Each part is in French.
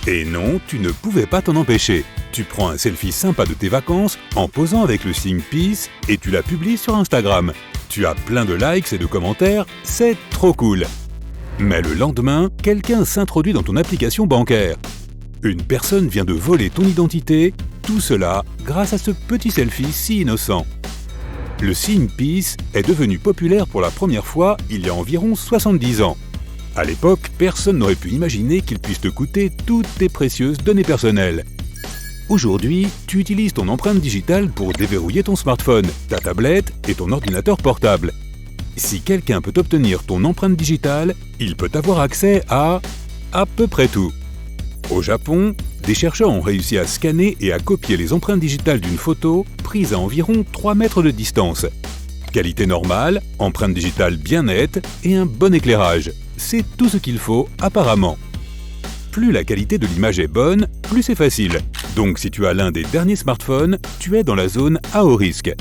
Et non, tu ne pouvais pas t'en empêcher. Tu prends un selfie sympa de tes vacances en posant avec le signe Peace et tu la publies sur Instagram. Tu as plein de likes et de commentaires, c'est trop cool. Mais le lendemain, quelqu'un s'introduit dans ton application bancaire. Une personne vient de voler ton identité, tout cela grâce à ce petit selfie si innocent. Le signe Peace est devenu populaire pour la première fois il y a environ 70 ans. À l'époque, personne n'aurait pu imaginer qu'il puisse te coûter toutes tes précieuses données personnelles. Aujourd'hui, tu utilises ton empreinte digitale pour déverrouiller ton smartphone, ta tablette et ton ordinateur portable. Si quelqu'un peut obtenir ton empreinte digitale, il peut avoir accès à peu près tout. Au Japon, des chercheurs ont réussi à scanner et à copier les empreintes digitales d'une photo prise à environ 3 mètres de distance. Qualité normale, empreinte digitale bien nette et un bon éclairage. C'est tout ce qu'il faut apparemment. Plus la qualité de l'image est bonne, plus c'est facile. Donc si tu as l'un des derniers smartphones, tu es dans la zone à haut risque.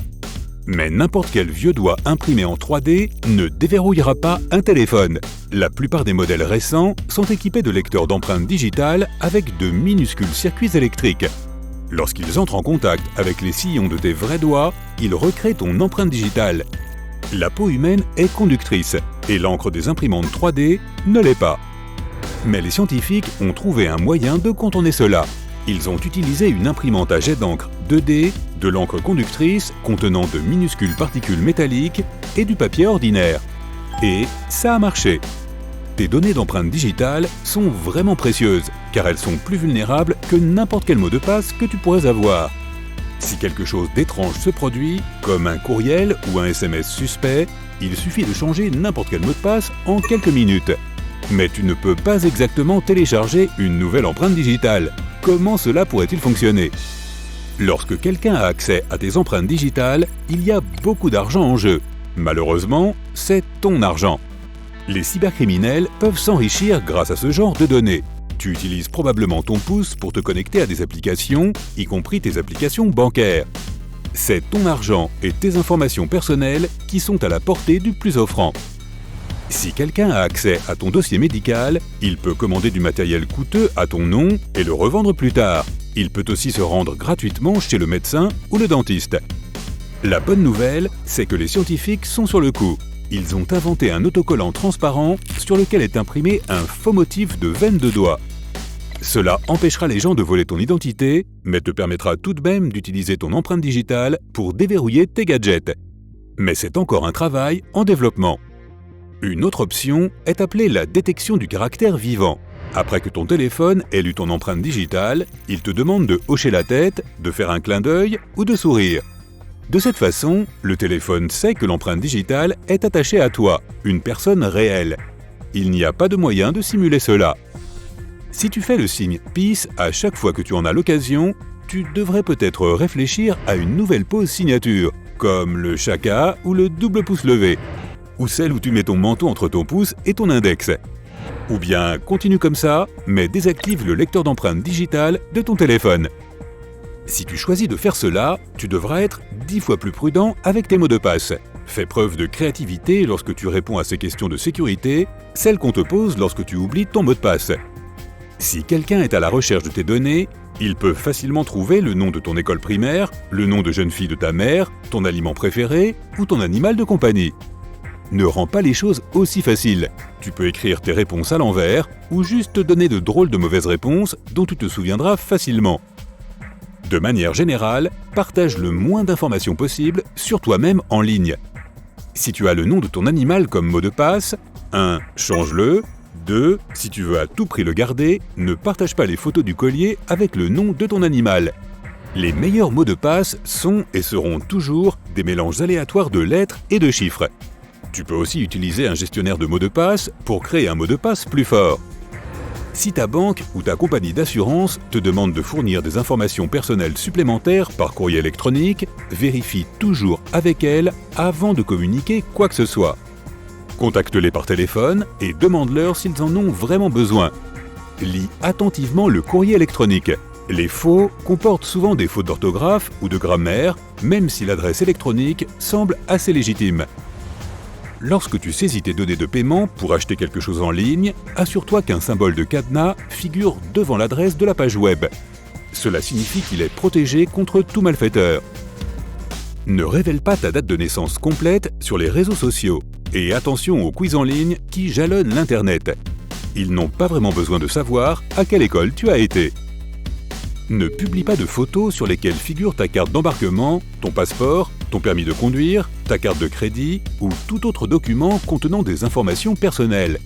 Mais n'importe quel vieux doigt imprimé en 3D ne déverrouillera pas un téléphone. La plupart des modèles récents sont équipés de lecteurs d'empreintes digitales avec de minuscules circuits électriques. Lorsqu'ils entrent en contact avec les sillons de tes vrais doigts, ils recréent ton empreinte digitale. La peau humaine est conductrice et l'encre des imprimantes 3D ne l'est pas. Mais les scientifiques ont trouvé un moyen de contourner cela. Ils ont utilisé une imprimante à jet d'encre 2D, de l'encre conductrice contenant de minuscules particules métalliques et du papier ordinaire. Et ça a marché. Tes données d'empreinte digitale sont vraiment précieuses car elles sont plus vulnérables que n'importe quel mot de passe que tu pourrais avoir. Si quelque chose d'étrange se produit, comme un courriel ou un SMS suspect, il suffit de changer n'importe quel mot de passe en quelques minutes. Mais tu ne peux pas exactement télécharger une nouvelle empreinte digitale. Comment cela pourrait-il fonctionner? Lorsque quelqu'un a accès à tes empreintes digitales, il y a beaucoup d'argent en jeu. Malheureusement, c'est ton argent. Les cybercriminels peuvent s'enrichir grâce à ce genre de données. Tu utilises probablement ton pouce pour te connecter à des applications, y compris tes applications bancaires. C'est ton argent et tes informations personnelles qui sont à la portée du plus offrant. Si quelqu'un a accès à ton dossier médical, il peut commander du matériel coûteux à ton nom et le revendre plus tard. Il peut aussi se rendre gratuitement chez le médecin ou le dentiste. La bonne nouvelle, c'est que les scientifiques sont sur le coup. Ils ont inventé un autocollant transparent sur lequel est imprimé un faux motif de veine de doigt. Cela empêchera les gens de voler ton identité, mais te permettra tout de même d'utiliser ton empreinte digitale pour déverrouiller tes gadgets. Mais c'est encore un travail en développement. Une autre option est appelée la détection du caractère vivant. Après que ton téléphone ait lu ton empreinte digitale, il te demande de hocher la tête, de faire un clin d'œil ou de sourire. De cette façon, le téléphone sait que l'empreinte digitale est attachée à toi, une personne réelle. Il n'y a pas de moyen de simuler cela. Si tu fais le signe Peace à chaque fois que tu en as l'occasion, tu devrais peut-être réfléchir à une nouvelle pose signature, comme le chaka ou le double pouce levé, ou celle où tu mets ton menton entre ton pouce et ton index. Ou bien continue comme ça, mais désactive le lecteur d'empreintes digitales de ton téléphone. Si tu choisis de faire cela, tu devras être 10 fois plus prudent avec tes mots de passe. Fais preuve de créativité lorsque tu réponds à ces questions de sécurité, celles qu'on te pose lorsque tu oublies ton mot de passe. Si quelqu'un est à la recherche de tes données, il peut facilement trouver le nom de ton école primaire, le nom de jeune fille de ta mère, ton aliment préféré ou ton animal de compagnie. Ne rends pas les choses aussi faciles. Tu peux écrire tes réponses à l'envers ou juste te donner de drôles de mauvaises réponses dont tu te souviendras facilement. De manière générale, partage le moins d'informations possible sur toi-même en ligne. Si tu as le nom de ton animal comme mot de passe, 1. Change-le. 2. Si tu veux à tout prix le garder, ne partage pas les photos du collier avec le nom de ton animal. Les meilleurs mots de passe sont et seront toujours des mélanges aléatoires de lettres et de chiffres. Tu peux aussi utiliser un gestionnaire de mots de passe pour créer un mot de passe plus fort. Si ta banque ou ta compagnie d'assurance te demande de fournir des informations personnelles supplémentaires par courrier électronique, vérifie toujours avec elle avant de communiquer quoi que ce soit. Contacte-les par téléphone et demande-leur s'ils en ont vraiment besoin. Lis attentivement le courrier électronique. Les faux comportent souvent des fautes d'orthographe ou de grammaire, même si l'adresse électronique semble assez légitime. Lorsque tu saisis tes données de paiement pour acheter quelque chose en ligne, assure-toi qu'un symbole de cadenas figure devant l'adresse de la page web. Cela signifie qu'il est protégé contre tout malfaiteur. Ne révèle pas ta date de naissance complète sur les réseaux sociaux. Et attention aux quiz en ligne qui jalonnent l'Internet. Ils n'ont pas vraiment besoin de savoir à quelle école tu as été. Ne publie pas de photos sur lesquelles figure ta carte d'embarquement, ton passeport, ton permis de conduire, ta carte de crédit ou tout autre document contenant des informations personnelles.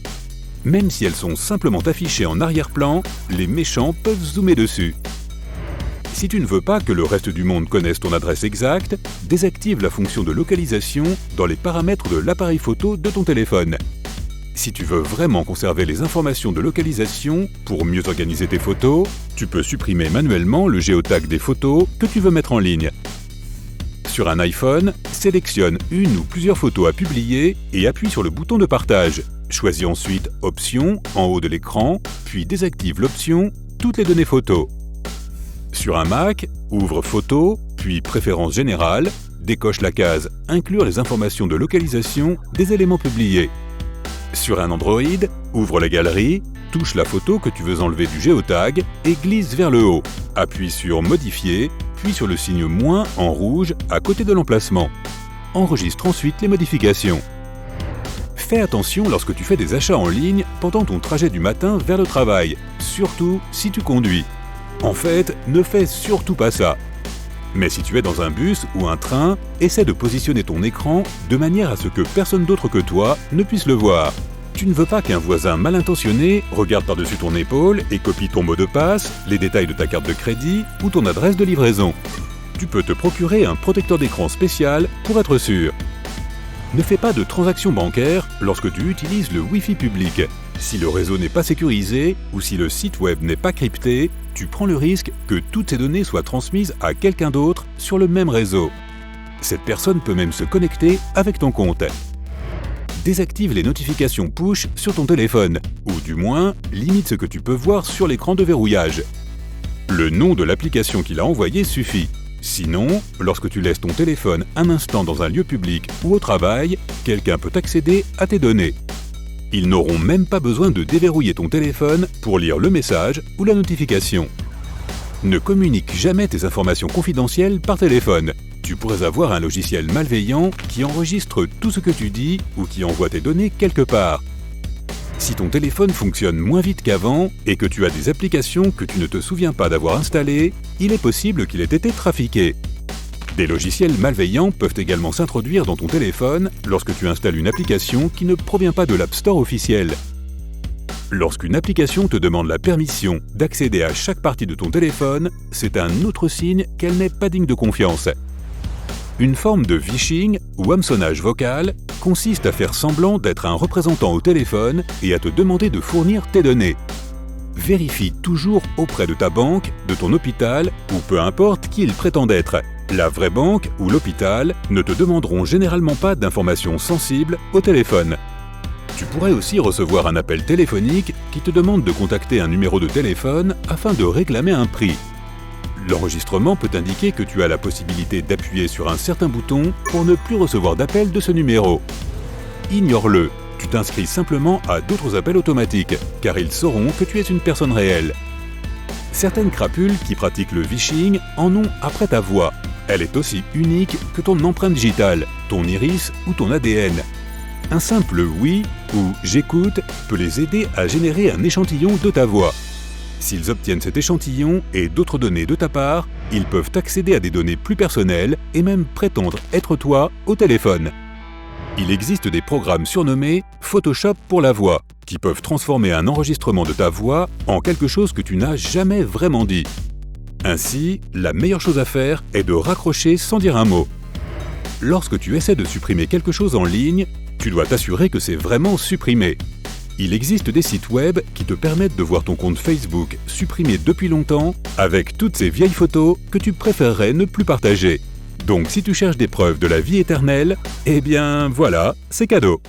Même si elles sont simplement affichées en arrière-plan, les méchants peuvent zoomer dessus. Si tu ne veux pas que le reste du monde connaisse ton adresse exacte, désactive la fonction de localisation dans les paramètres de l'appareil photo de ton téléphone. Si tu veux vraiment conserver les informations de localisation pour mieux organiser tes photos, tu peux supprimer manuellement le géotag des photos que tu veux mettre en ligne. Sur un iPhone, sélectionne une ou plusieurs photos à publier et appuie sur le bouton de partage. Choisis ensuite Options en haut de l'écran, puis désactive l'option Toutes les données photos. Sur un Mac, ouvre Photos, puis Préférences générales, décoche la case Inclure les informations de localisation des éléments publiés. Sur un Android, ouvre la galerie, touche la photo que tu veux enlever du géotag et glisse vers le haut. Appuie sur Modifier, puis sur le signe moins en rouge à côté de l'emplacement. Enregistre ensuite les modifications. Fais attention lorsque tu fais des achats en ligne pendant ton trajet du matin vers le travail, surtout si tu conduis. En fait, ne fais surtout pas ça. Mais si tu es dans un bus ou un train, essaie de positionner ton écran de manière à ce que personne d'autre que toi ne puisse le voir. Tu ne veux pas qu'un voisin mal intentionné regarde par-dessus ton épaule et copie ton mot de passe, les détails de ta carte de crédit ou ton adresse de livraison. Tu peux te procurer un protecteur d'écran spécial pour être sûr. Ne fais pas de transactions bancaires lorsque tu utilises le Wi-Fi public. Si le réseau n'est pas sécurisé ou si le site web n'est pas crypté, tu prends le risque que toutes ces données soient transmises à quelqu'un d'autre sur le même réseau. Cette personne peut même se connecter avec ton compte. Désactive les notifications push sur ton téléphone, ou du moins, limite ce que tu peux voir sur l'écran de verrouillage. Le nom de l'application qu'il a envoyée suffit. Sinon, lorsque tu laisses ton téléphone un instant dans un lieu public ou au travail, quelqu'un peut accéder à tes données. Ils n'auront même pas besoin de déverrouiller ton téléphone pour lire le message ou la notification. Ne communique jamais tes informations confidentielles par téléphone. Tu pourrais avoir un logiciel malveillant qui enregistre tout ce que tu dis ou qui envoie tes données quelque part. Si ton téléphone fonctionne moins vite qu'avant et que tu as des applications que tu ne te souviens pas d'avoir installées, il est possible qu'il ait été trafiqué. Des logiciels malveillants peuvent également s'introduire dans ton téléphone lorsque tu installes une application qui ne provient pas de l'App Store officiel. Lorsqu'une application te demande la permission d'accéder à chaque partie de ton téléphone, c'est un autre signe qu'elle n'est pas digne de confiance. Une forme de phishing ou hameçonnage vocal consiste à faire semblant d'être un représentant au téléphone et à te demander de fournir tes données. Vérifie toujours auprès de ta banque, de ton hôpital ou peu importe qui il prétend être. La vraie banque ou l'hôpital ne te demanderont généralement pas d'informations sensibles au téléphone. Tu pourrais aussi recevoir un appel téléphonique qui te demande de contacter un numéro de téléphone afin de réclamer un prix. L'enregistrement peut indiquer que tu as la possibilité d'appuyer sur un certain bouton pour ne plus recevoir d'appels de ce numéro. Ignore-le, tu t'inscris simplement à d'autres appels automatiques, car ils sauront que tu es une personne réelle. Certaines crapules qui pratiquent le phishing en ont après ta voix. Elle est aussi unique que ton empreinte digitale, ton iris ou ton ADN. Un simple « oui » ou « j'écoute » peut les aider à générer un échantillon de ta voix. S'ils obtiennent cet échantillon et d'autres données de ta part, ils peuvent accéder à des données plus personnelles et même prétendre être toi au téléphone. Il existe des programmes surnommés Photoshop pour la voix, qui peuvent transformer un enregistrement de ta voix en quelque chose que tu n'as jamais vraiment dit. Ainsi, la meilleure chose à faire est de raccrocher sans dire un mot. Lorsque tu essaies de supprimer quelque chose en ligne, tu dois t'assurer que c'est vraiment supprimé. Il existe des sites web qui te permettent de voir ton compte Facebook supprimé depuis longtemps avec toutes ces vieilles photos que tu préférerais ne plus partager. Donc si tu cherches des preuves de la vie éternelle, eh bien voilà, c'est cadeau.